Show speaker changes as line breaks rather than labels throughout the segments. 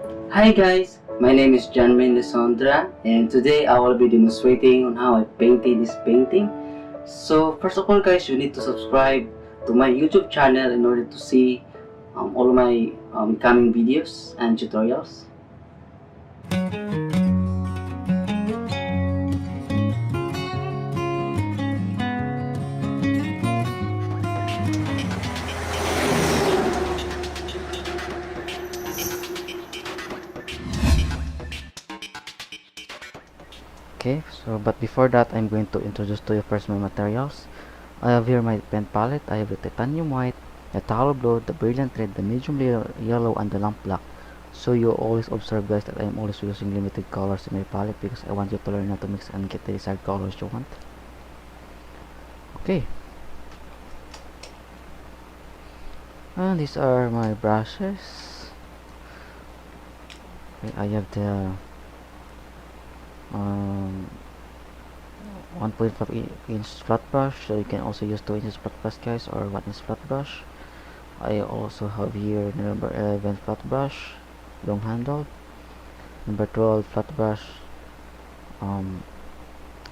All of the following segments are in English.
Hi guys, my name is JMLisondra and today I will be demonstrating on how I painted this painting. So first of all guys, you need to subscribe to my YouTube channel in order to see all my coming videos and tutorials.
Okay, so but before that, I'm going to introduce to you first my materials. I have here my pen palette. I have the titanium white, the taro blue, the brilliant red, the medium yellow, and the lamp black. So you always observe guys that I'm always using limited colors in my palette because I want you to learn how to mix and get the desired colors you want. Okay, and these are my brushes. Okay, I have the um, 1.5 inch flat brush, so you can also use 2 inches flat brush guys, or 1 inch flat brush. I also have here number 11 flat brush, long handle, number 12 flat brush, um,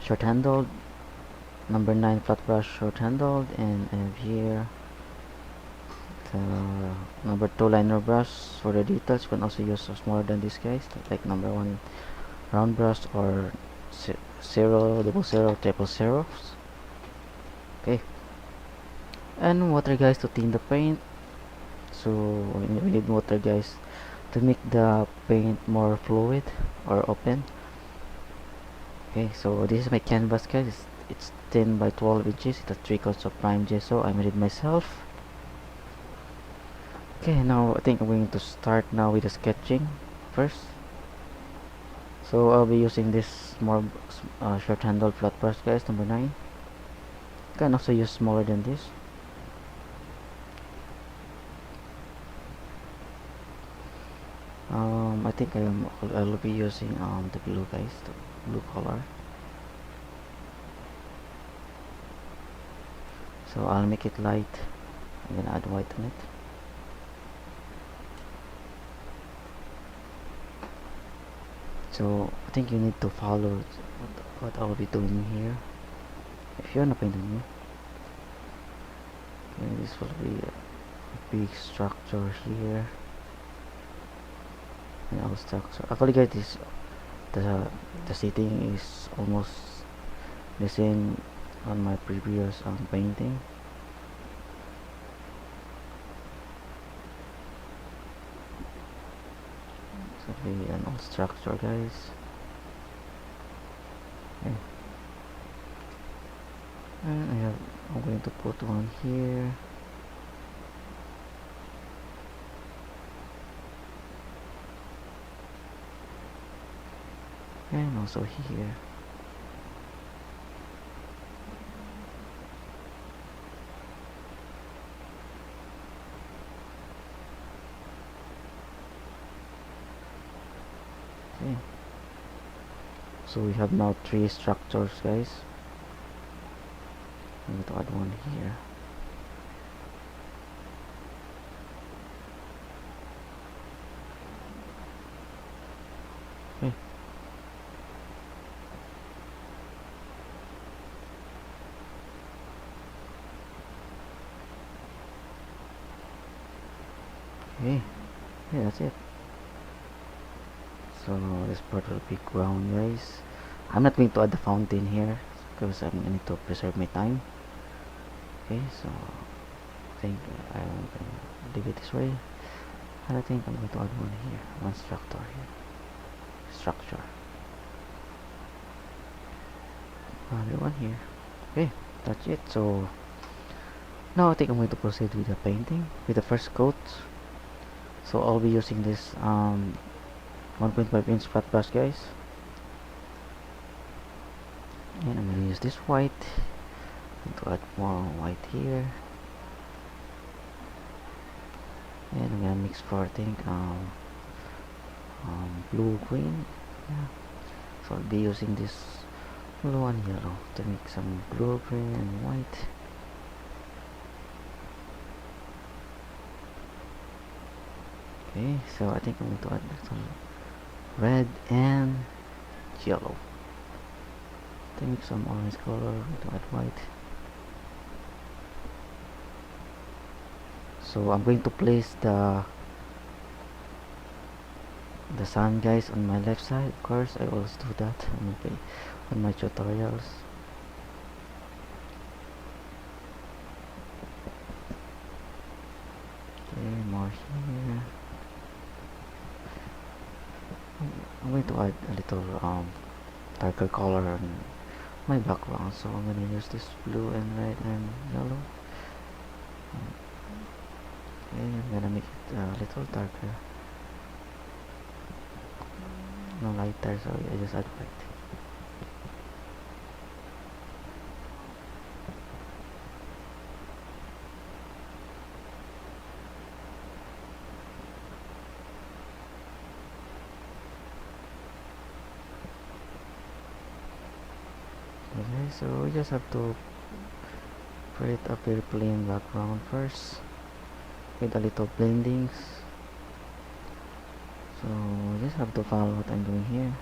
short handled, number 9 flat brush, short handled, and I have here the number 2 liner brush for the details. You can also use smaller than this guys, like number 1 round brush or zero, double zero, triple zeros. Okay, and water guys to thin the paint. So we need water guys to make the paint more fluid or open. Okay, so this is my canvas guys. It's 10 by 12 inches. It has 3 coats of prime gesso. I made it myself. Okay, now I think I'm going to start now with the sketching first. So I'll be using this small short handled flat brush guys, number 9. You can also use smaller than this. I think I'll be using the blue guys, the blue color. So I'll make it light. I'm gonna add white on it. So I think you need to follow what I'll be doing here. If you're not painting me, okay, this will be a big structure here. And our structure. Actually, guys, this the setting is almost the same on my previous painting. So be an old structure, guys. Okay. And I'm going to put one here. And also here. Okay. So we have now 3 structures, guys. I'm going to add one here. Okay. Okay. Yeah, that's it. So this part will be ground, guys. I'm not going to add the fountain here because I'm going to preserve my time. Okay, so I think I'm going to leave it this way. And I think I'm going to add one here, one structure here. Structure. Another one here. Okay, that's it. So now I think I'm going to proceed with the painting with the first coat. So I'll be using this 1.5 inch flat brush, guys. And I'm going to use this white. To add more white here. And I'm gonna mix for I think blue green. Yeah. So I'll be using this blue and yellow to make some blue, green, and white. Okay, so I think I'm going to add some red and yellow. I think some orange color. I'm going to add white. So I'm going to place the sun, guys, on my left side. Of course, I always do that on my tutorials. Okay, more here. I'm going to add a little darker color on my background, so I'm gonna use this blue and red and yellow. Okay, I'm gonna make it a little darker, no lighter, so I just add white. Okay, so we just have to create a very plain background first with a little blendings. So you just have to follow what I'm doing here.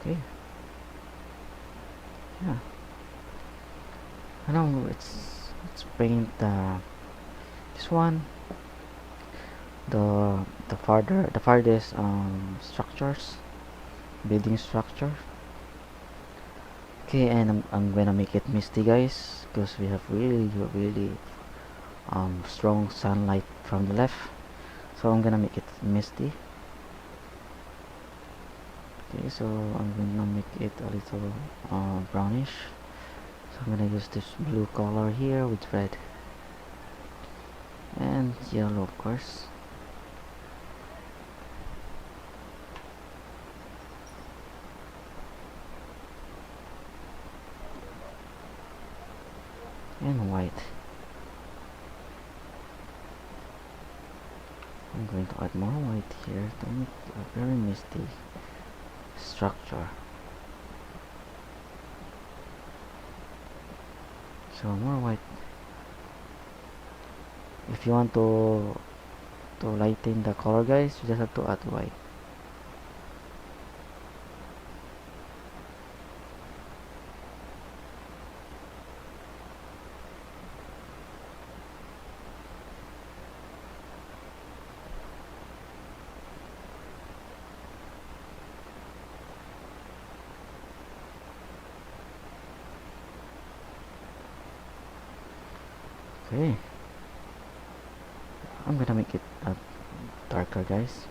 Okay, yeah. I know let's paint this one, the farthest structures, building structure. Okay, and I'm gonna make it misty, guys, because we have really strong sunlight from the left, so I'm gonna make it misty. Okay, so I'm gonna make it a little brownish, so I'm gonna use this blue color here with red and yellow, of course. And white. I'm going to add more white here to make a very misty structure. So more white. If you want to lighten the color, guys, you just have to add white. Okay, I'm gonna make it darker, guys.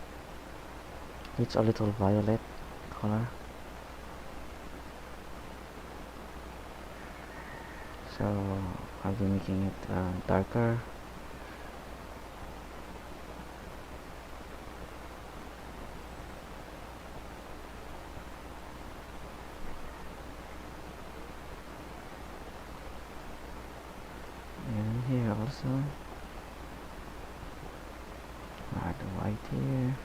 It's a little violet color, so I'll be making it darker. And here also add the white here.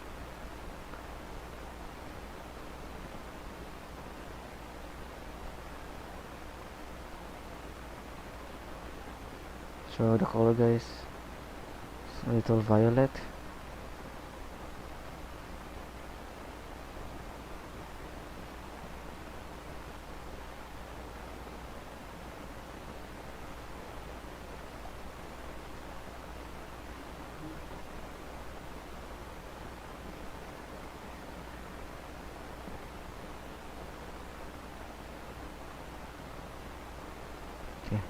So the color, guys, is a little violet. Okay.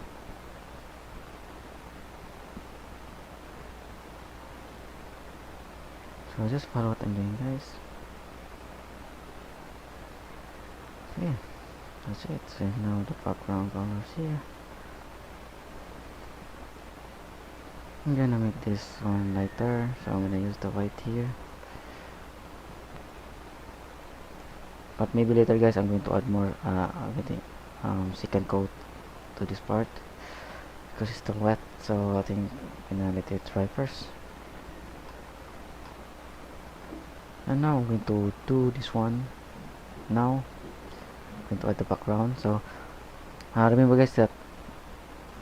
So just follow what I'm doing, guys. Okay, that's it. So now the background colors here. I'm gonna make this one lighter, so I'm gonna use the white here. But maybe later, guys, I'm going to add more second coat to this part because it's still wet. So I think I'm gonna let it dry first. And now I'm going to do this one now I'm going to add the background. So remember guys that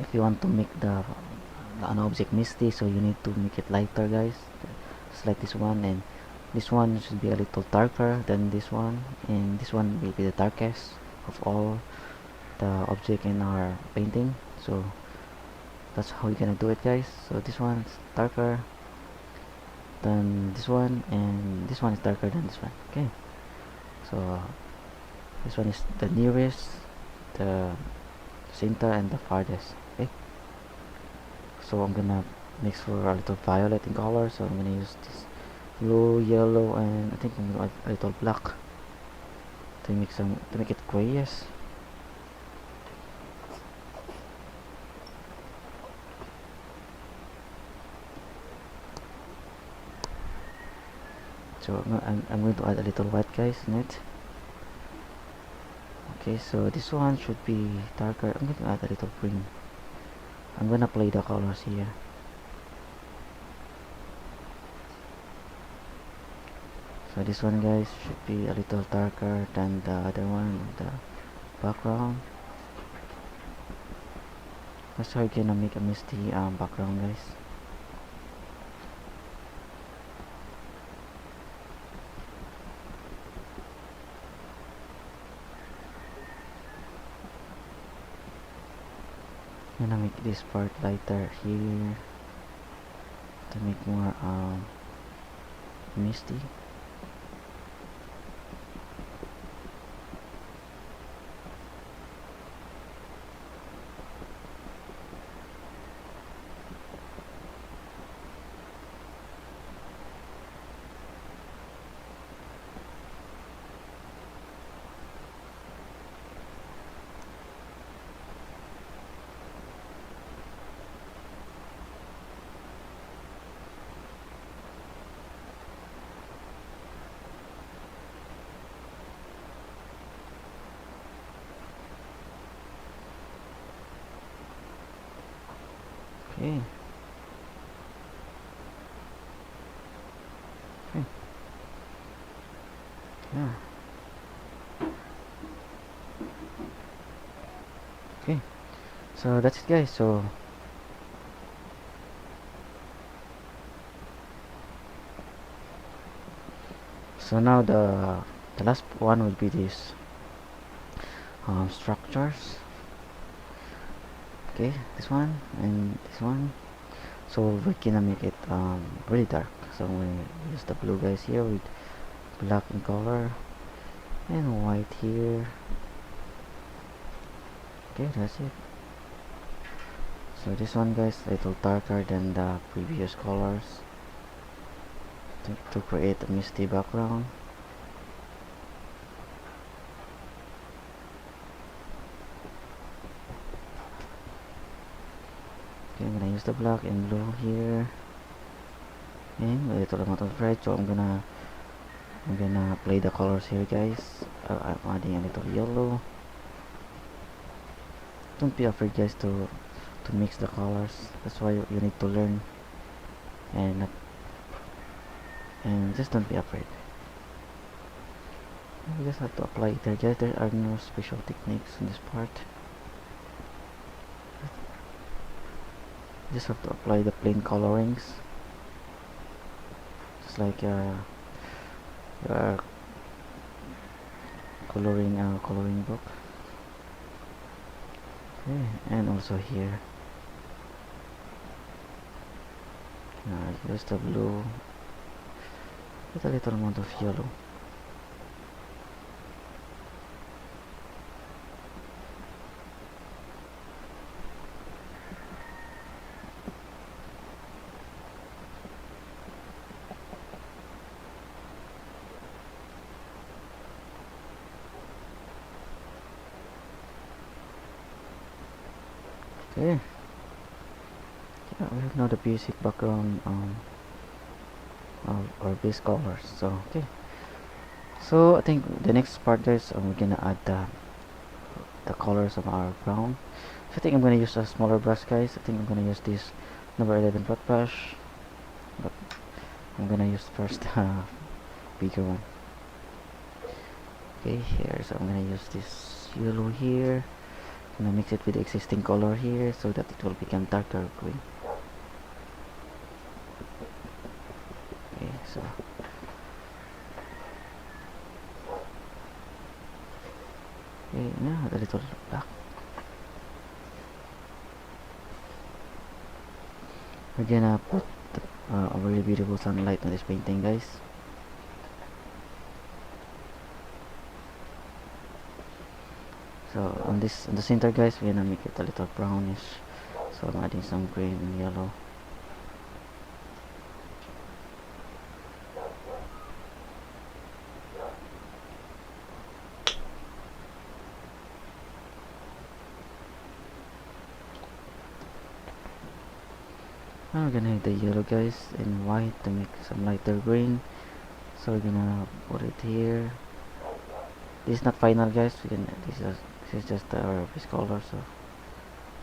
if you want to make an object misty, so you need to make it lighter guys, just like this one, and this one should be a little darker than this one, and this one will be the darkest of all the object in our painting. So that's how you're gonna do it guys. So this one's darker than this one, and this one is darker than this one. Okay, so this one is the nearest, the center, and the farthest. Okay, so I'm gonna mix for a little violet in color, so I'm gonna use this blue, yellow, and I think I'm gonna add a little black to make it grayish. So I'm going to add a little white guys in it. Okay, so this one should be darker. I'm going to add a little green. I'm gonna play the colors here. So this one guys should be a little darker than the other one, the background. That's how you're gonna make a misty background guys. I'm gonna make this part lighter here to make more misty. Okay. Okay. Yeah. Okay. So that's it guys. So now the last one will be this structures. Okay, this one and this one. So we're gonna make it really dark. So I'm gonna use the blue guys here with black in color and white here. Okay, that's it. So this one guys a little darker than the previous colors to create a misty background. Okay, I'm gonna use the black and blue here and a little amount of red. So I'm gonna play the colors here guys. I'm adding a little yellow. Don't be afraid guys to mix the colors. That's why you need to learn, and just don't be afraid. You just have to apply it there guys. There are no special techniques in this part. You just have to apply the plain colorings, just like you are coloring a coloring book. Okay, and also here use the blue with a little amount of yellow. Okay, yeah, we have now the basic background or base colors. So okay, so I think the next part is we're gonna add the colors of our ground. So I think I'm gonna use a smaller brush guys. I think I'm gonna use this number 11 flat brush, but I'm gonna use first bigger one. Okay, here, so I'm gonna use this yellow here. I'm gonna mix it with the existing color here so that it will become darker green. Okay, so okay, now a little black. We're gonna put a really beautiful sunlight on this painting, guys. So on the center, guys, we're gonna make it a little brownish. So I'm adding some green and yellow. Now we're gonna have the yellow, guys, and white to make some lighter green. So we're gonna put it here. This is not final, guys. This is just our base color, so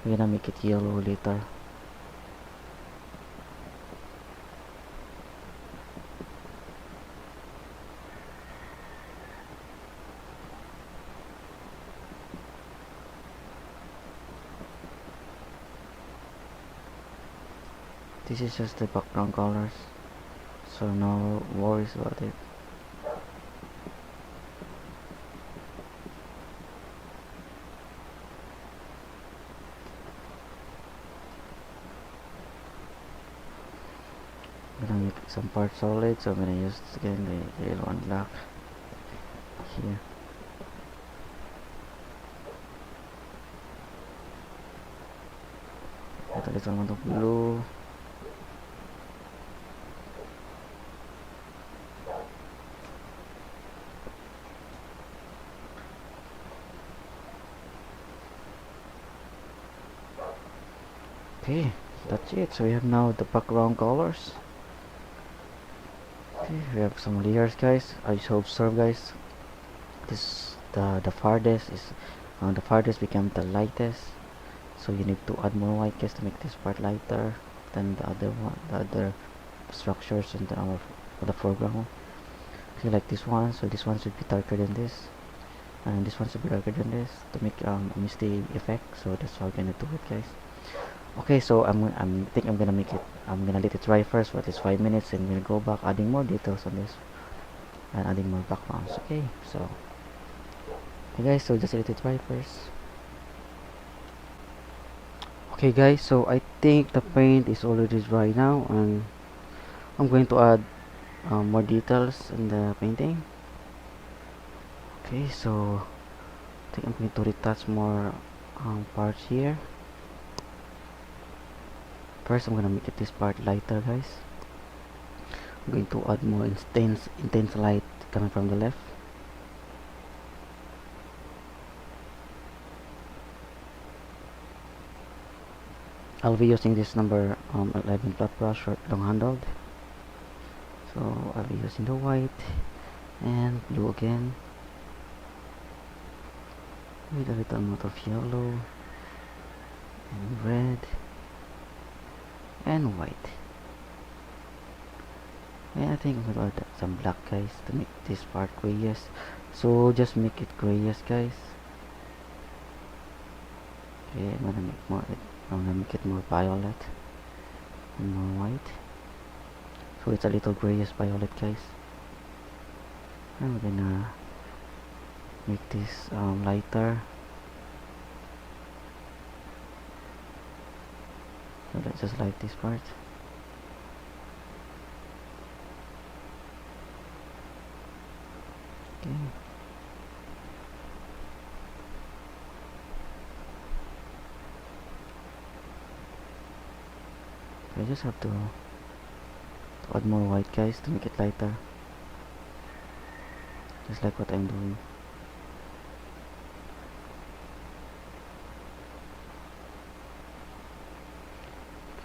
we're gonna make it yellow later. This is just the background colors, so no worries about it. I'm gonna make some parts solid, so I'm gonna use again the yellow and black here. Add a little amount of blue. Okay, that's it. So we have now the background colors. Okay, we have some layers, guys. I just observe, guys. This the farthest is the farthest become the lightest. So you need to add more white, guys, to make this part lighter than the other one, the other structures in the foreground. Okay, like this one. So this one should be darker than this, and this one should be darker than this to make a misty effect. So that's how we're gonna do it, guys. Okay, so I'm think I'm gonna make it. I'm gonna let it dry first for at least 5 minutes, and we'll go back adding more details on this and adding more backgrounds. Okay, so okay, guys, so just let it dry first. Okay, guys, so I think the paint is already dry now, and I'm going to add more details in the painting. Okay, so I think I'm going to retouch more parts here. First, I'm gonna make it this part lighter, guys. I'm going to add more intense light coming from the left. I'll be using this number 11 flat brush or long handled. So I'll be using the white and blue again with a little amount of yellow and red and white. And I think I'm gonna add some black, guys, to make this part grayish. So just make it grayish, guys. Okay, I'm gonna make it more violet and more white. So it's a little grayish violet, guys. And we're gonna make this lighter. So let's just light this part. Okay. I just have to add more white, guys, to make it lighter. Just like what I'm doing.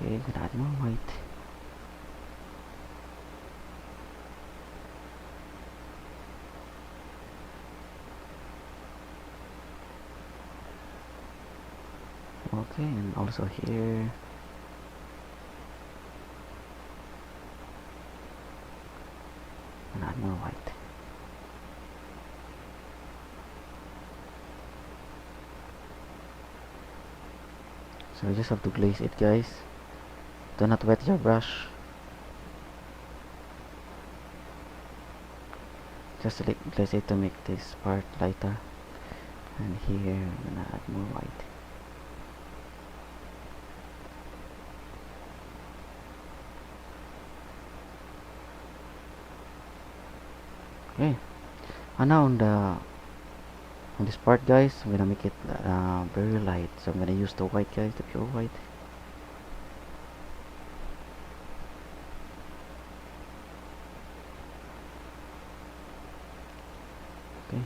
Okay, I'm gonna add more white. Okay, and also here. And add more white. So you just have to glaze it, guys. Do not wet your brush. Just glaze it to make this part lighter. And here I'm gonna add more white. Okay. And now on this part, guys, I'm gonna make it very light. So I'm gonna use the white, guys, the pure white. Okay.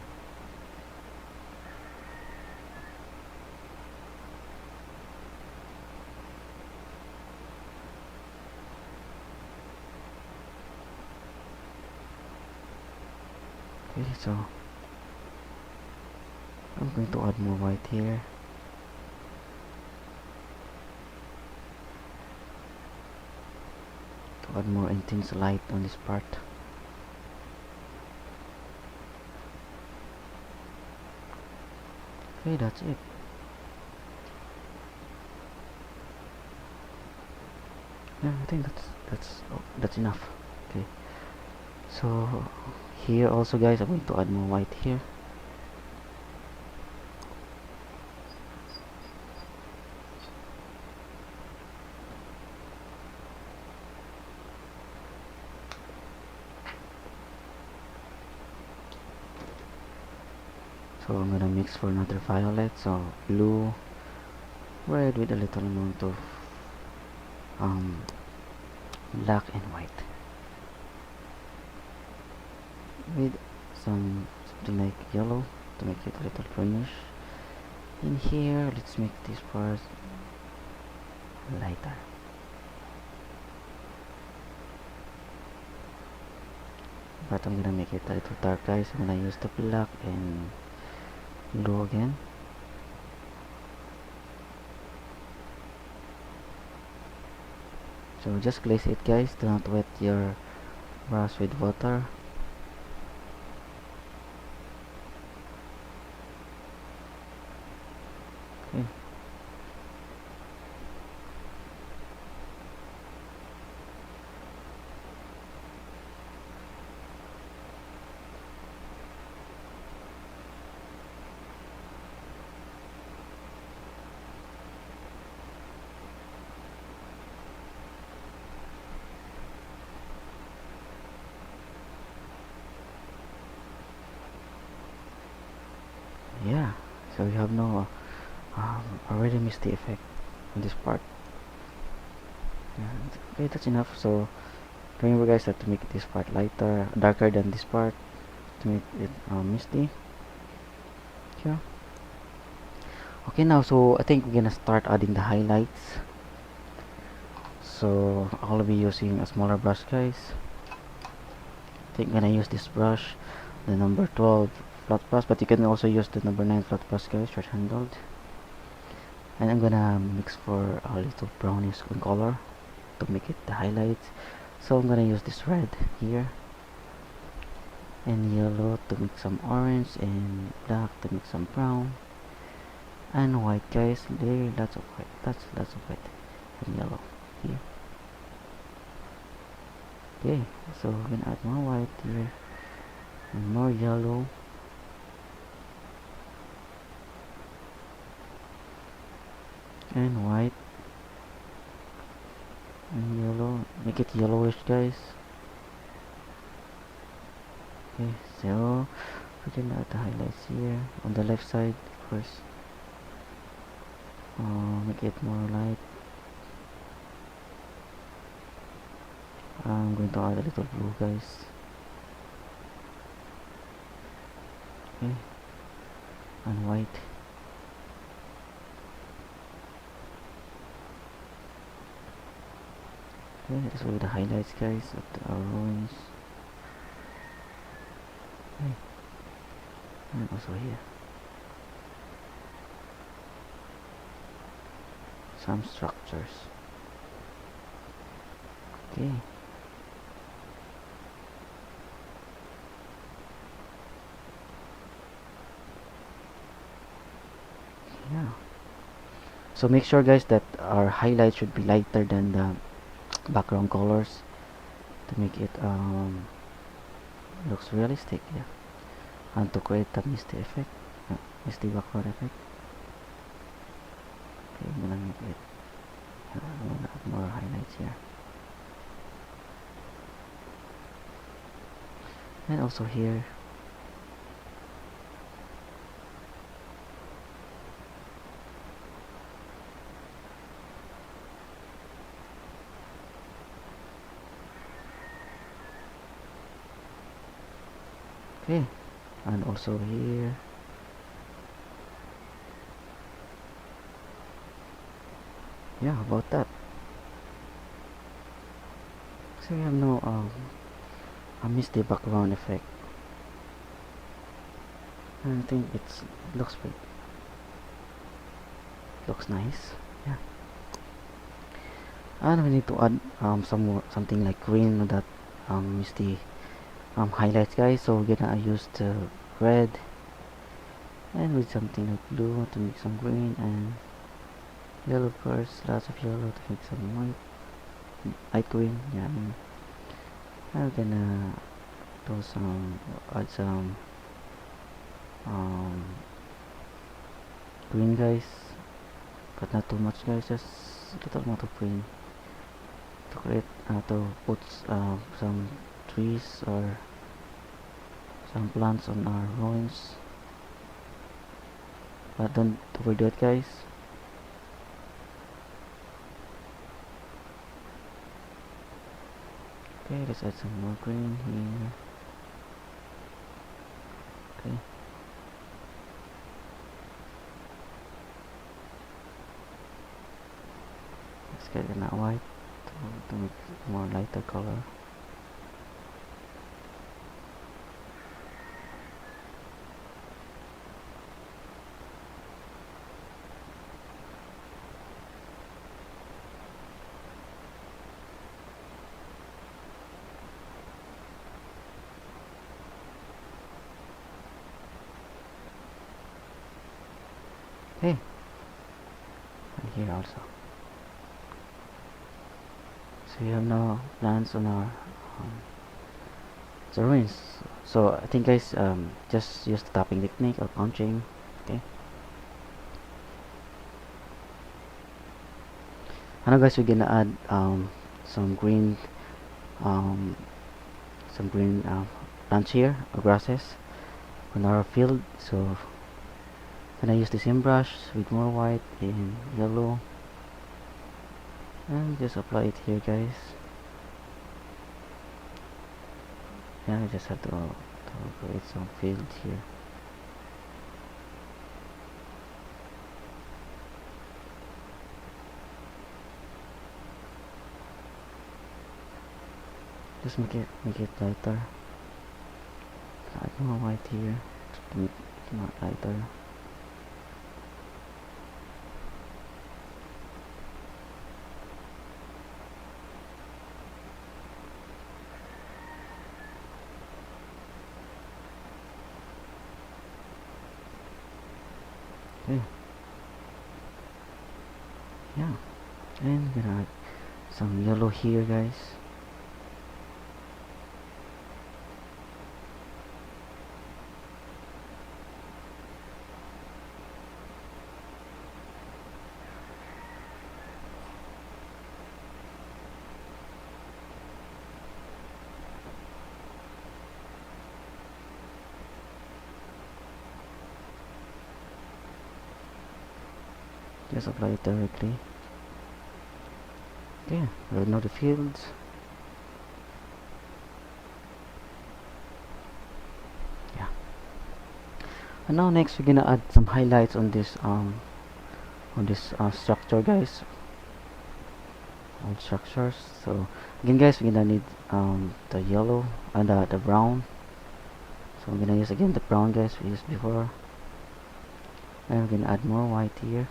Okay, so I'm going to add more white here. To add more intense light on this part. Okay, that's it. Yeah, I think that's enough. Okay. So here also, guys, I'm going to add more white here. So I'm gonna mix for another violet. So blue, red with a little amount of black and white, with something like yellow to make it a little greenish. In here, let's make this part lighter. But I'm gonna make it a little dark, guys. I'm gonna use the black and blue again. So just glaze it, guys. Do not wet your brush with water. Okay. Yeah, so you have no already missed the effect on this part. And okay, that's enough. So remember, guys, that to make this part lighter, darker than this part, to make it misty. Yeah. Okay, now so I think we're gonna start adding the highlights. So I'll be using a smaller brush, guys. I think I'm gonna use this brush, the number 12 flat brush, but you can also use the number 9 flat brush, guys, short handled. And I'm gonna mix for a little brownish color to make it the highlights. So I'm gonna use this red here and yellow to make some orange, and black to make some brown, and white, guys. There, lots of white. That's lots of white and yellow here. Okay, so we're gonna add more white here and more yellow. And white and yellow. Make it yellowish, guys. Okay, so we're gonna add the highlights here on the left side, of course. Make it more light. I'm going to add a little blue, guys. Okay, and white. Okay, this will be the highlights, guys, of the ruins. Okay, and also here some structures. Okay. Yeah. So make sure guys that our highlight should be lighter than the background colors to make it looks realistic, yeah, and to create the misty effect, misty background effect. Okay, I'm gonna make it I'm gonna add more highlights here, and also here. Okay, and also here. Yeah, about that. So we have no a misty background effect. And I think it looks nice. Yeah. And we need to add something like green to that misty highlights, guys. So we're gonna use the red and with something like blue to make some green, and yellow first, lots of yellow to make some light green. Yeah, and I'm gonna do some add some um, green, guys, but not too much, guys. Just a little amount of green to create to put some trees or some plants on our ruins, but don't overdo it, guys. Okay, let's add some more green here. Okay, let's get in that white to make it more lighter color. Okay, and here also. So we have no plants on our the ruins. So I think, guys, just use the tapping technique or punching. Okay. And now, guys, we're gonna add some green um, plants here or grasses on our field. So can I use the same brush with more white and yellow and just apply it here, guys. Yeah, I just have to create some fields here. Just make it lighter. Add more white here to make it more lighter. Okay. Yeah, and gonna add some yellow here, guys. Just apply it directly. Okay, right now the fields. Yeah. And now next we're gonna add some highlights on this structure, guys. On structures. So again, guys, we're gonna need the yellow and the brown. So I'm gonna use again the brown, guys, we used before. And we're gonna add more white here.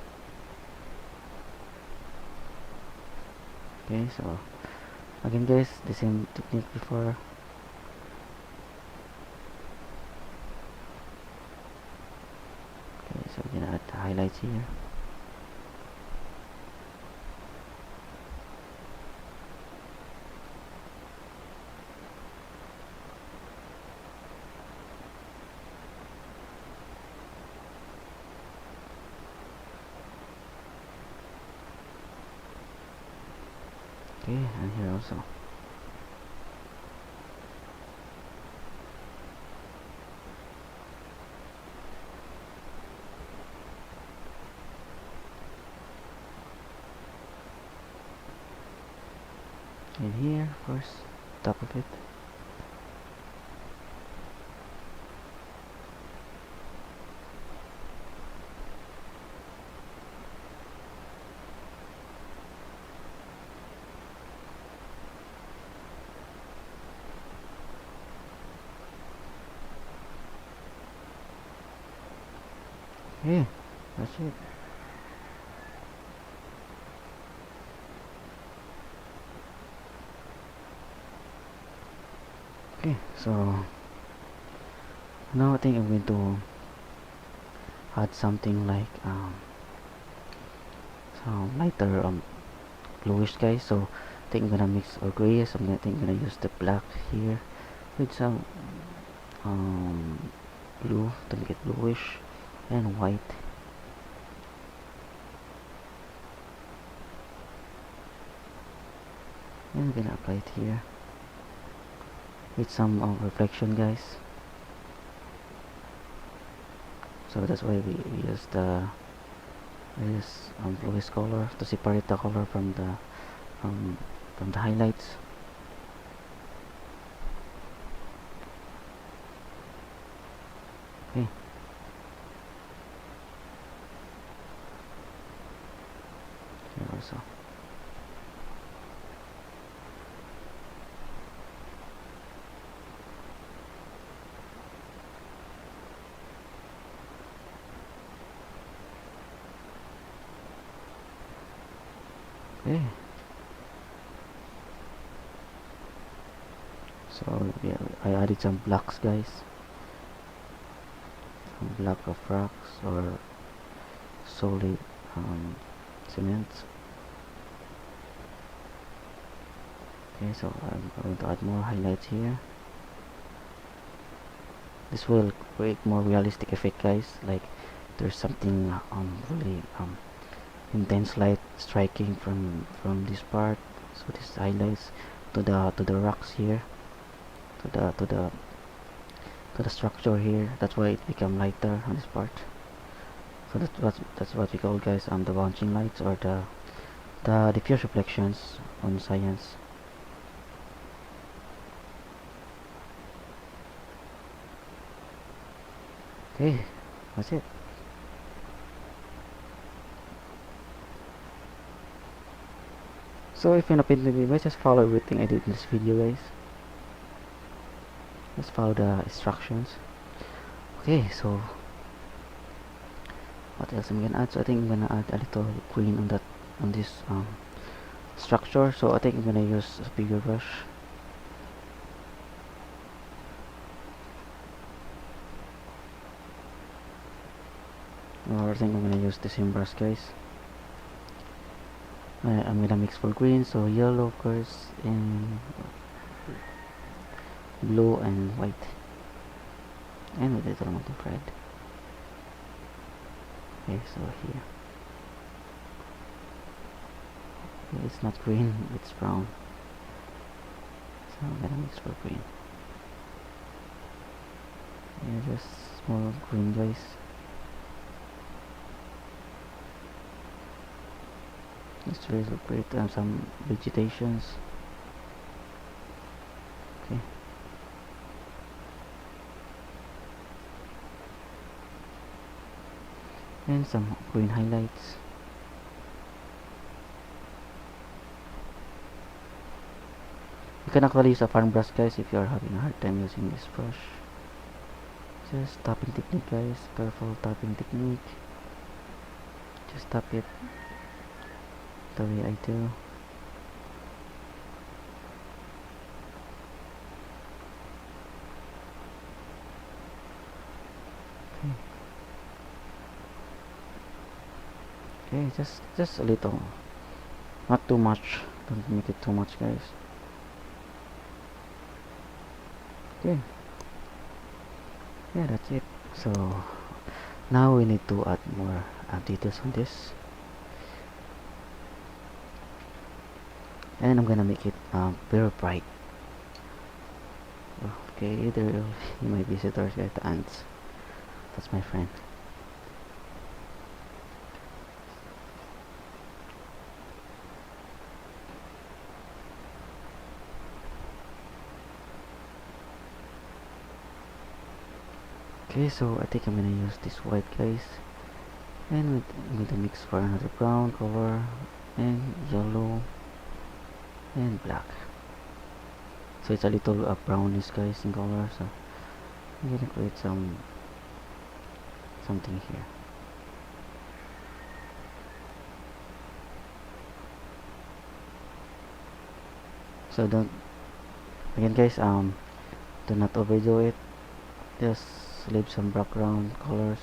Okay, so again, guys, the same technique before. Okay, so we're gonna add the highlights here. Okay, and here also. And here, of course, top of it. Yeah, that's it. Okay, so now I think I'm going to add something like some lighter bluish guys. So I think I'm gonna mix or gray. So I'm gonna use the black here with some blue to make it bluish and white. And I'm gonna apply it here with some reflection guys. So that's why we use the bluish color to separate the color um, from the highlights. Okay. Here also. Okay. So yeah, I added some blocks guys. Some block of rocks or solid cement. Okay, so I'm going to add more highlights here. This will create more realistic effect guys, like there's something really intense light striking from this part. So this highlights to the rocks here, to the structure here. That's why it become lighter on this part. So that's what we call guys the bouncing lights or the diffuse reflections on science. Okay, that's it. So if you're not painting the video, just follow everything I did in this video guys. Just follow the instructions. Okay, so what else I'm gonna add? So I think I'm gonna add a little green on this structure. So I think I'm gonna use a bigger brush. Or I think I'm gonna use the same brush guys. I'm gonna mix for green, so yellow of course, and blue and white, and with a little amount of red. Okay, so here, okay, it's not green, it's brown, so I'm gonna mix for green. Yeah, just small green guys. It's really great, some vegetations. Okay. And some green highlights. You can actually use a fan brush guys if you are having a hard time using this brush. Just tapping technique guys, careful tapping technique. Just tap it the way I do. Okay. Okay, just a little, not too much. Don't make it too much, guys. Okay. Yeah, that's it. So now we need to add more details on this. and I'm gonna make it very bright. Okay, there will be my visitors, guys, the ants. That's my friend. Okay, so I think I'm gonna use this white, guys, and I'm gonna mix for another brown color and yellow and black. So it's a little brownish, guys, in color. So I'm gonna create something here. So don't, again, guys, do not overdo it. Just leave some background colors.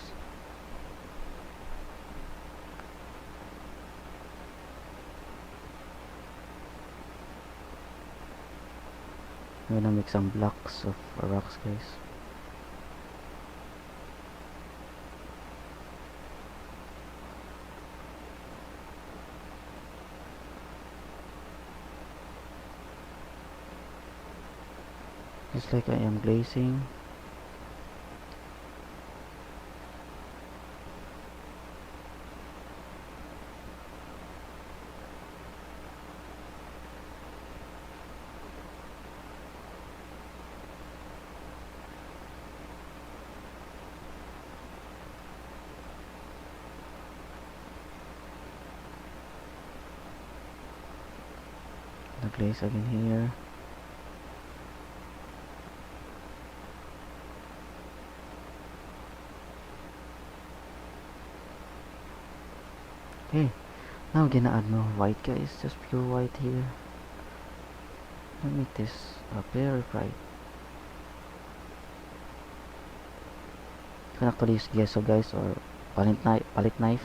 I'm gonna make some blocks of rocks, guys. Just like I am glazing. The glaze again here. Okay, now I'm gonna add more white, guys. Just pure white here. Let me make this very bright. You can actually use gesso, guys, or palette knife.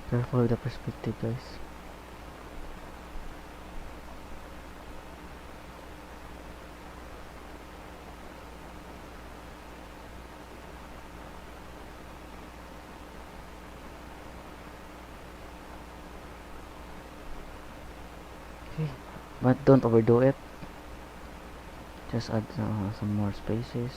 Careful with the perspective, guys. Okay, but don't overdo it. Just add some more spaces.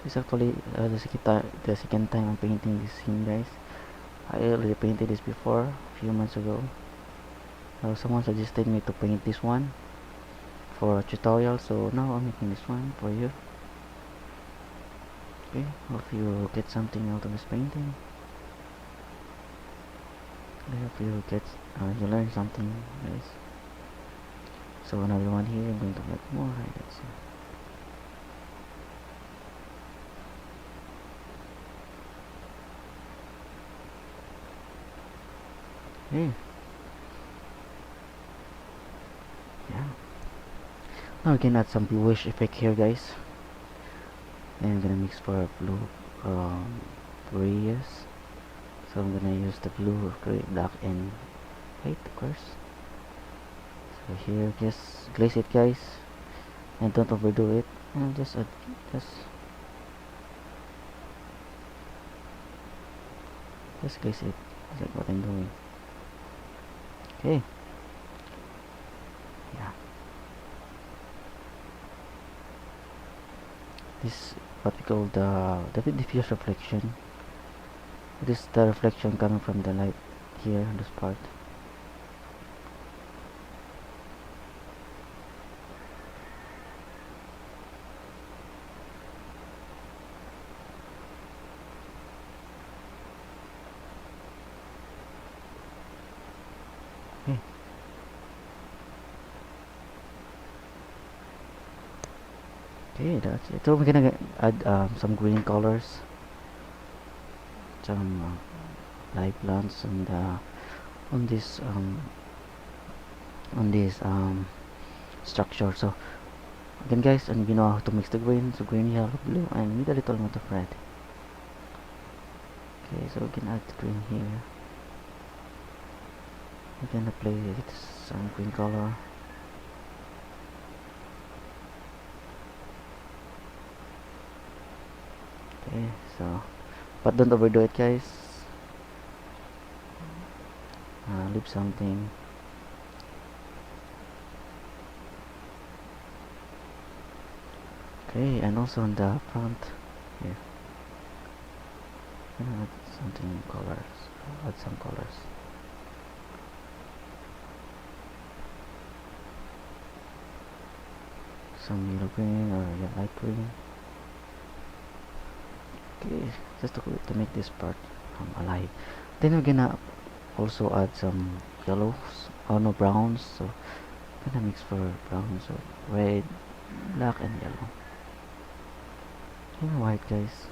It's actually the second time I'm painting this scene, guys. I already painted this before a few months ago. Someone suggested me to paint this one for a tutorial, so now I'm making this one for you. Okay, hope you get something out of this painting. I hope you learn something, guys. So another one here, I'm going to get more highlights. Okay. Yeah. Now we can add some bluish effect here, guys. And I'm gonna mix for blue grays. So I'm gonna use the blue, gray, black, and white, of course. So here, just glaze it, guys, and don't overdo it. And just glaze it, like what I'm doing. Okay. Yeah. This what we call the diffuse reflection. This is the reflection coming from the light here on this part. Okay, that's it. So we're gonna add some green colors, some live plants on this structure. So again guys, and you know how to mix the green, so green, yellow, blue, and with a little amount of red. Okay, so we can add green here. We're gonna play with some green color. Okay, so but don't overdo it guys. Leave something. Okay, and also on the front here, add something colors. Add some colors. Some yellow green or light green. Okay, just to make this part alive. Then we're gonna also add some yellows, oh no, browns. So gonna mix for brown, so red, black, and yellow, and white guys.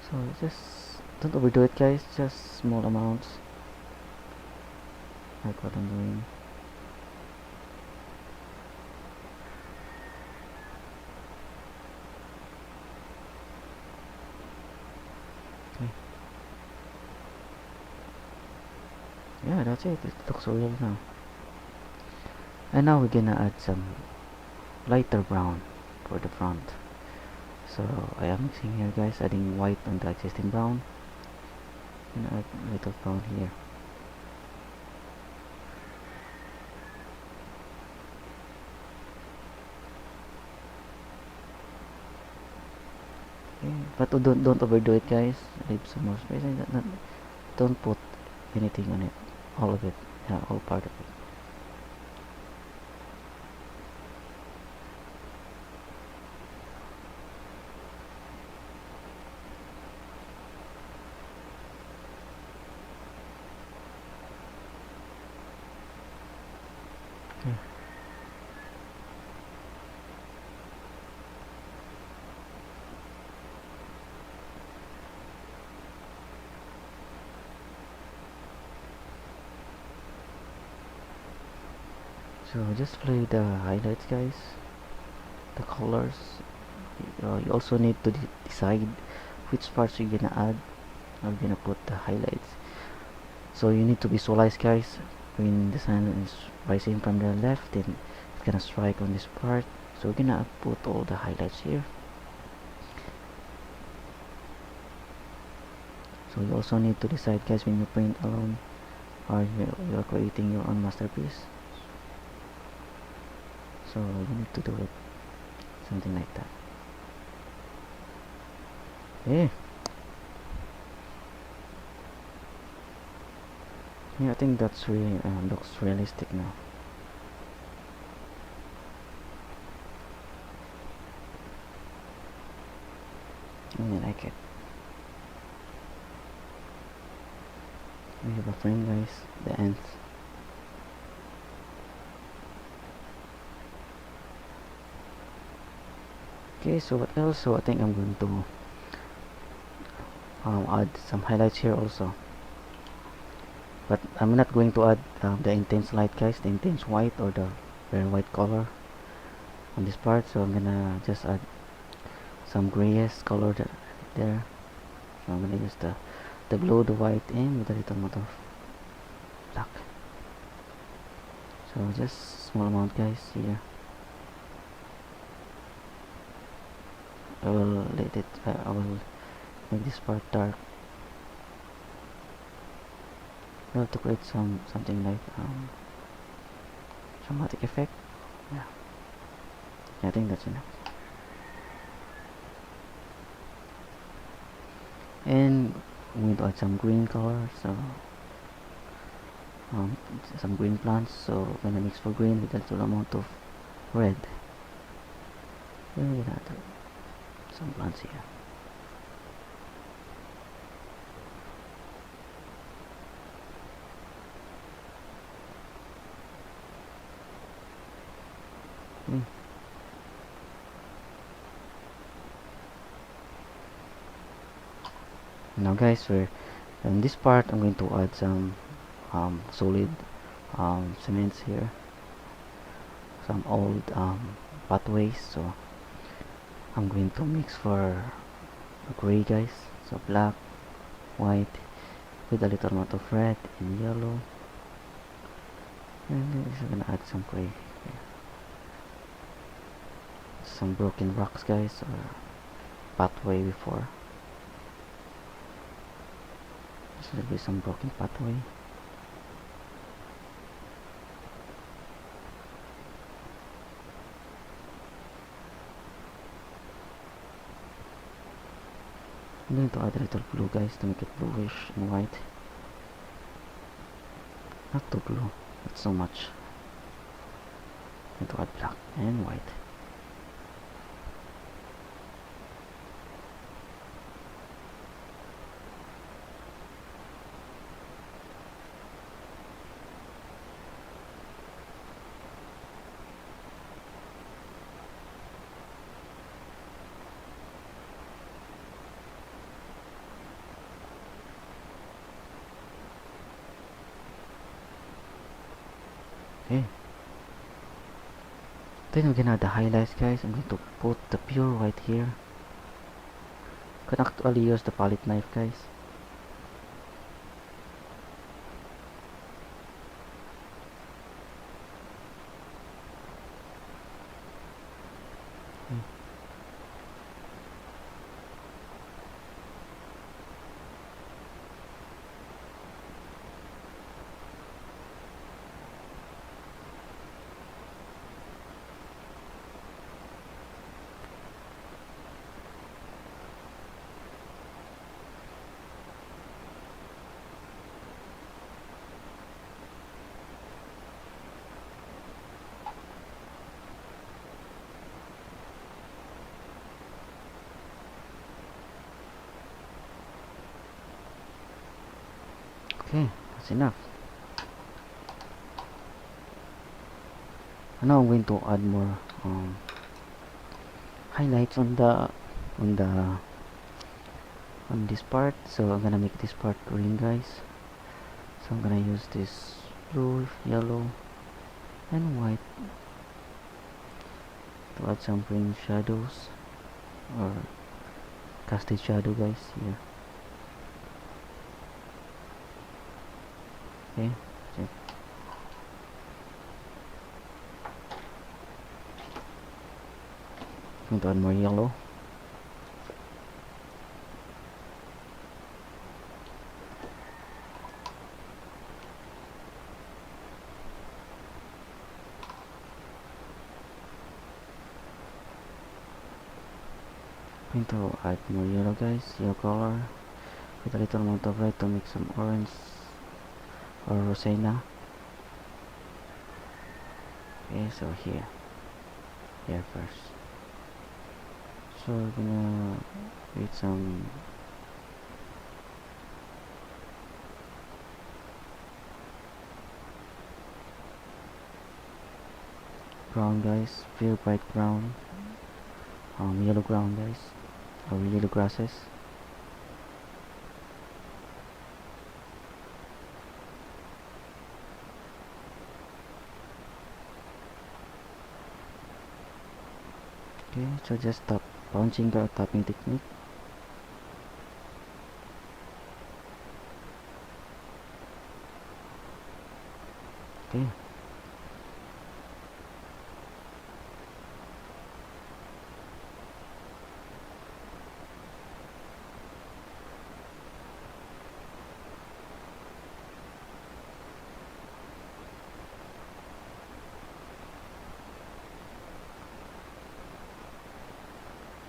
So just don't overdo it guys, just small amounts like what I'm doing. Okay. Yeah, that's it. It looks real now. And now we're gonna add some lighter brown for the front. So I am mixing here guys, adding white on the existing brown, and add a little brown here. Okay, but don't overdo it guys. Leave some more space, and don't put anything on it, all of it, yeah, all part of it. Okay. So just play the highlights guys, the colors. You also need to decide which parts you're gonna add or you're gonna put the highlights. So you need to visualize guys, when the sun is rising from the left, then it's gonna strike on this part. So we're gonna put all the highlights here. So you also need to decide guys, when you print alone or you're creating your own masterpiece, so you need to do it something like that. Yeah, I think that's really looks realistic now. I like it. We have a frame guys, the ends. Okay, so what else? So I think I'm going to add some highlights here also, but I'm not going to add the intense light guys, the intense white or the very white color on this part. So I'm gonna just add some grayish color there. So I'm gonna use the blue, the white, and with a little amount of black. So just small amount guys here. I will let it I will make this part dark, to create something like dramatic effect. Yeah, I think that's enough. And we need to add some green color, so some green plants. So we're gonna mix for green with a little amount of red. Then we're gonna add some plants here. Now guys, we're in this part. I'm going to add some solid cements here, some old pathways. So I'm going to mix for gray, guys. So black, white, with a little amount of red and yellow, and then we're gonna add some gray here. Some broken rocks, guys, or pathway before. This will be some broken pathway. I'm going to add a little blue, guys, to make it bluish and white. Not too blue, not so much. I'm going to add black and white. Okay. Then we're gonna add the highlights, guys. I'm going to put the pure white here. Can actually use the palette knife, guys. Okay, that's enough. And now I'm going to add more highlights on the on this part. So I'm gonna make this part green, guys. So I'm gonna use this blue, yellow, and white to add some green shadows or casted shadow, guys, here. Okay, that's it. I'm going to add more yellow. I'm going to add more yellow, guys, yellow color, with a little amount of red to make some orange or rosena. Okay, so here first. So we're gonna create some brown, guys, pure bright brown, yellow ground, guys, or yellow grasses. Okay, so just tap punching or tapping technique. Okay.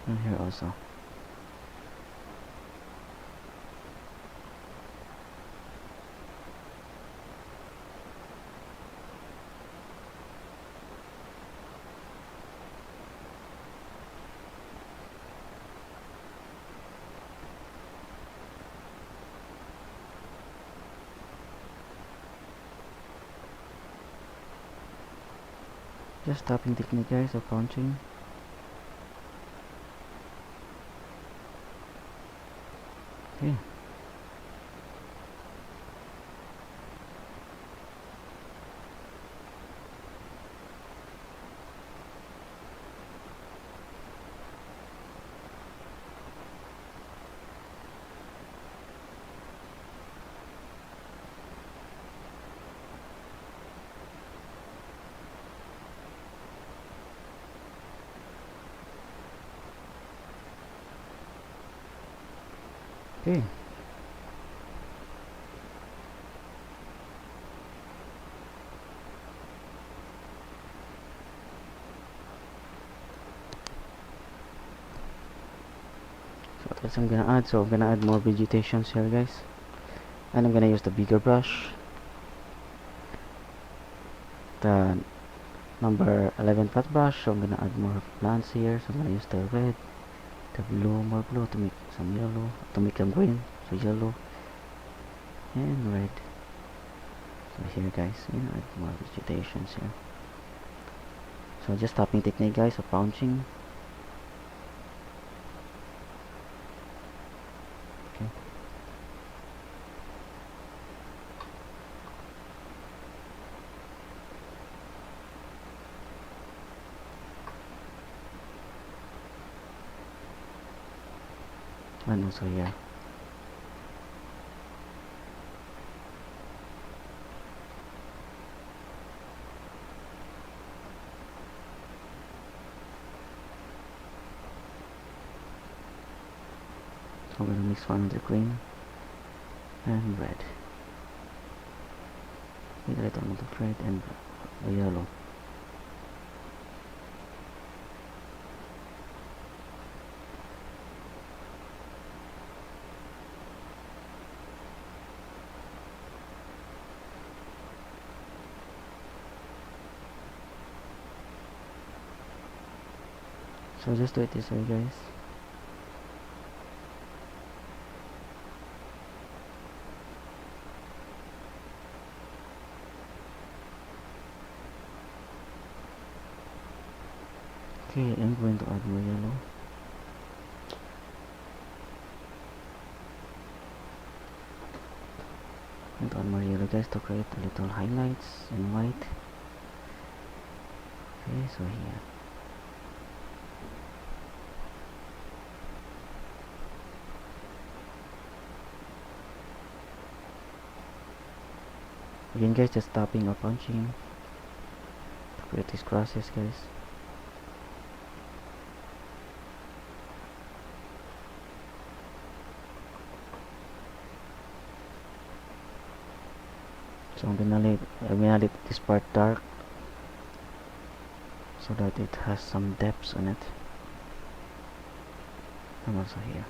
And here also. Just tapping technique, guys, or punching. Okay. Okay. So that's I'm gonna add. So I'm gonna add more vegetations here, guys. And I'm gonna use the bigger brush, the number 11 flat brush. So I'm gonna add more plants here. So I'm gonna use the red, the blue, more blue to make some yellow, to make them green. So yellow and red. So here, guys, add more vegetations here. So just tapping technique, guys, of punching. Okay. And also here. So I'm gonna mix one of the green and red. A little amount of red and yellow. So just do it this way, guys. Okay, I'm going to add more yellow. And add more yellow, guys, to create a little highlights in white. Okay, so here. Again, guys, just tapping or punching to create these crosses, guys. So I'm gonna let this part dark so that it has some depths on it. And also here.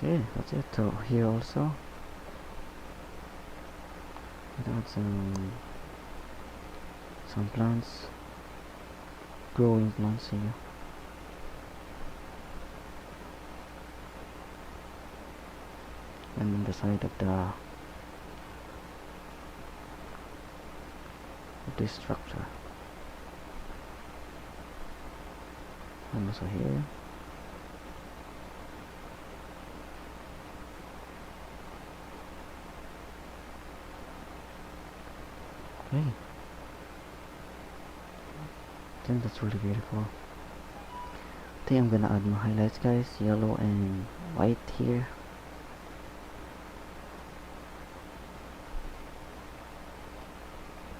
Okay, that's it. So here also, add some plants, growing plants here. And on the side of this structure, and also here. Okay, I think that's really beautiful. I think I'm gonna add more highlights, guys, yellow and white here.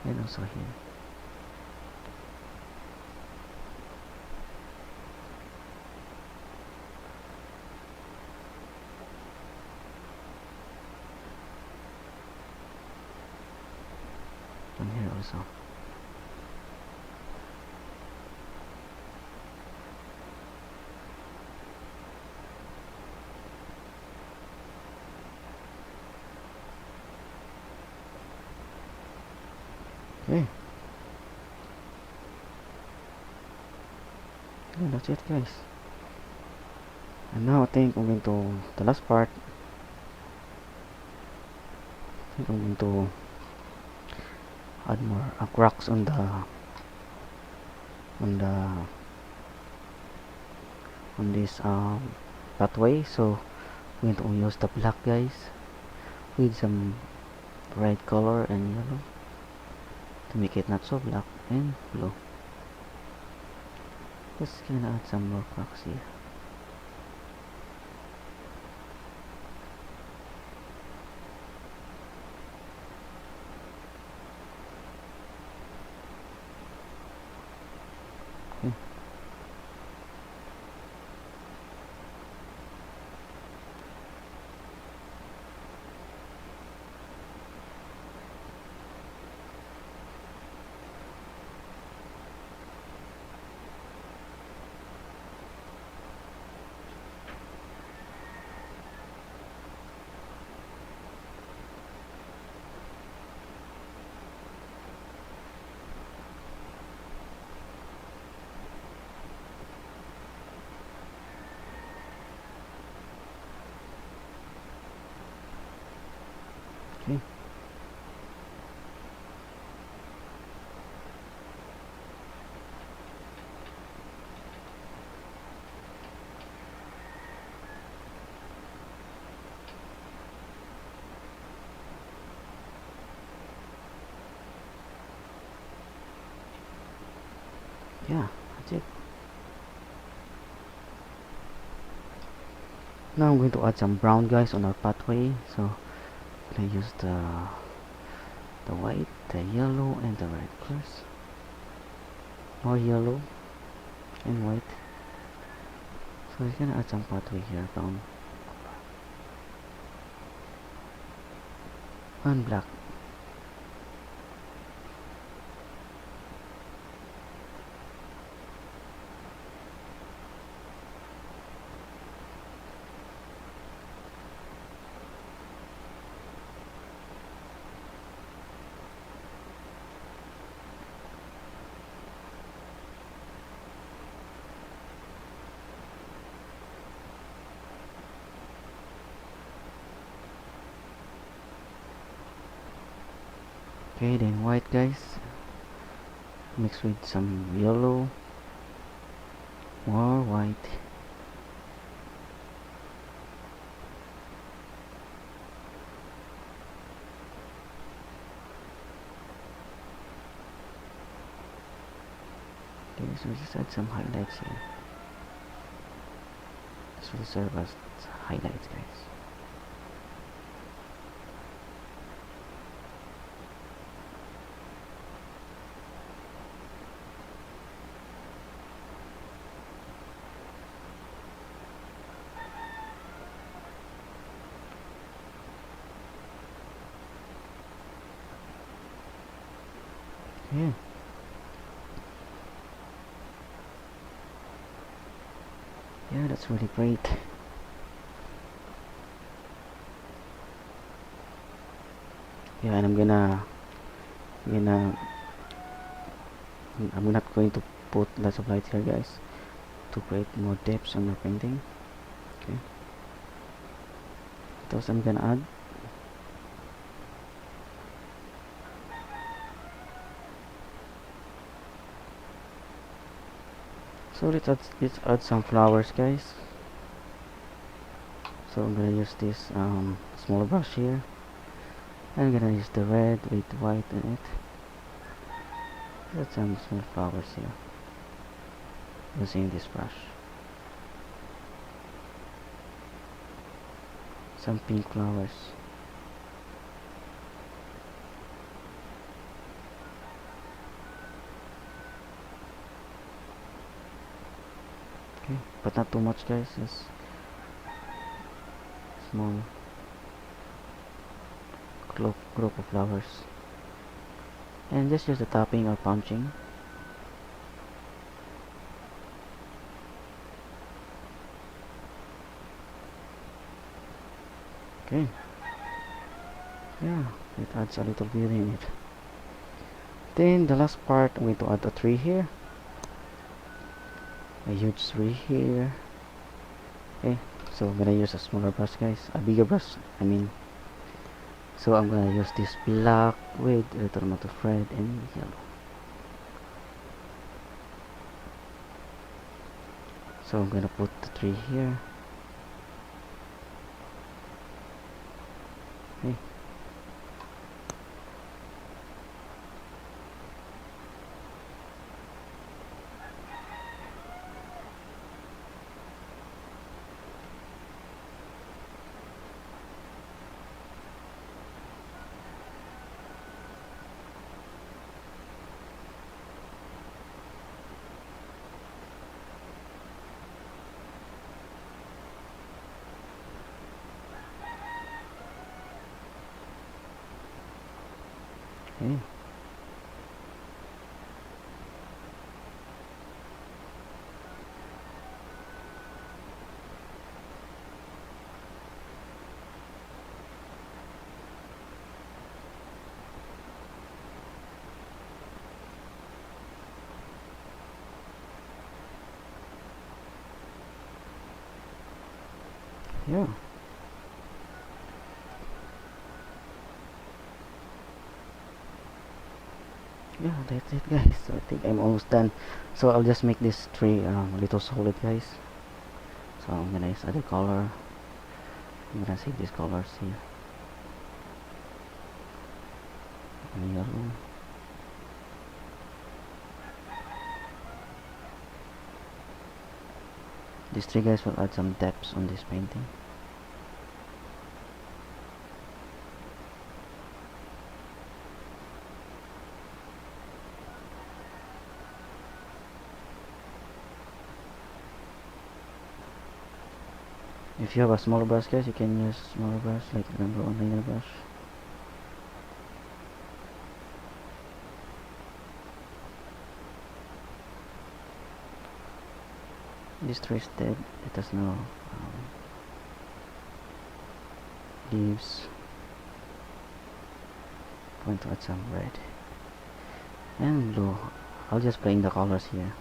And also here. And here also. Okay. Yeah, that's it, guys. And now I think I'm going to the last part. I think I'm going to add more cracks on the on this pathway. So I'm going to use the black, guys, with some red color and yellow to make it not so black and blue. Just gonna add some more cracks here. Okay. Okay. Yeah, that's it. Now I'm going to add some brown, guys, on our pathway. So I'm gonna use the white, the yellow, and the red first. More yellow and white. So we're gonna add some pathway here, brown and black. Okay, then white, guys, mixed with some yellow, more white. Okay, so just add some highlights here. This will serve as highlights, guys. Yeah. Yeah, that's really great. Yeah, and gonna I'm not going to put lots of light here, guys, to create more depth on your painting. Okay. What else I'm gonna add? So let's add some flowers, guys. So I'm gonna use this small brush here. I'm gonna use the red with white in it. Add some small flowers here using this brush. Some pink flowers. Okay, but not too much, guys. Just small group of flowers, and just use the tapping or punching. Okay. Yeah, it adds a little beauty in it. Then the last part, I'm going to add a tree here, a huge tree here. Okay, so I'm gonna use a smaller brush, guys, a bigger brush, I mean. So I'm gonna use this black with a little amount of red and yellow. So I'm gonna put the tree here. Okay. Okay. Yeah. Yeah, that's it guys. So I think I'm almost done. So I'll just make this tree a little solid guys. So I'm gonna use other color. I'm gonna save these colors here. Yellow. These three guys will add some depths on this painting. If you have a smaller brush guys, you can use smaller brush like number one liner brush. This tree is dead. It has no leaves. I'm going to add some red and blue. I'll just play in the colors here.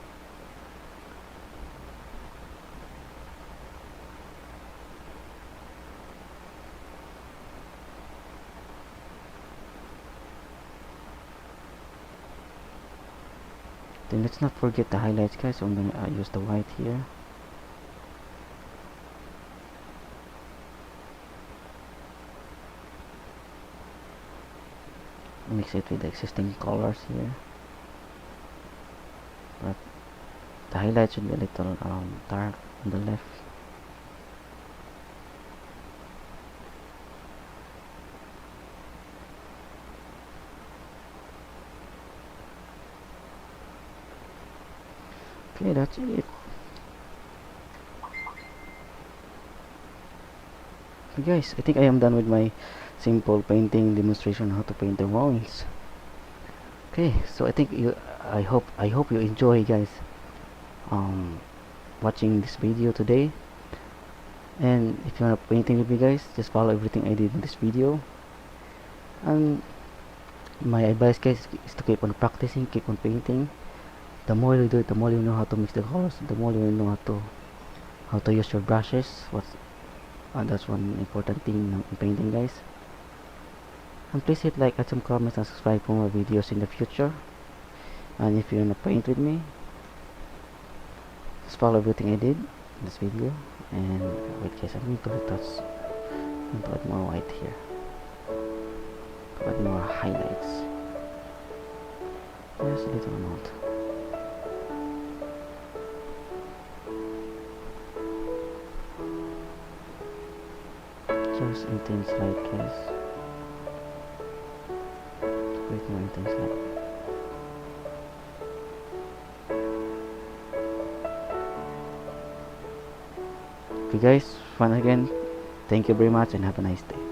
Then let's not forget the highlights guys, so I'm gonna use the white here. Mix it with the existing colors here, but the highlight should be a little dark on the left. Okay, that's it. Okay guys, I think I am done with my simple painting demonstration on how to paint the drawings. Okay, so I think I hope you enjoy guys watching this video today. And if you want to painting with me guys, just follow everything I did in this video. And my advice guys is to keep on practicing, keep on painting. The more you do it, the more you know how to mix the colors, the more you know how to use your brushes. That's one important thing in painting guys. And please hit like, add some comments, and subscribe for more videos in the future. And if you wanna paint with me, just follow everything I did in this video. And wait guys, I'm going to add more white here, to add more highlights. Just a little amount. Just intense light guys. Create more intense light. Okay guys, once again, thank you very much and have a nice day.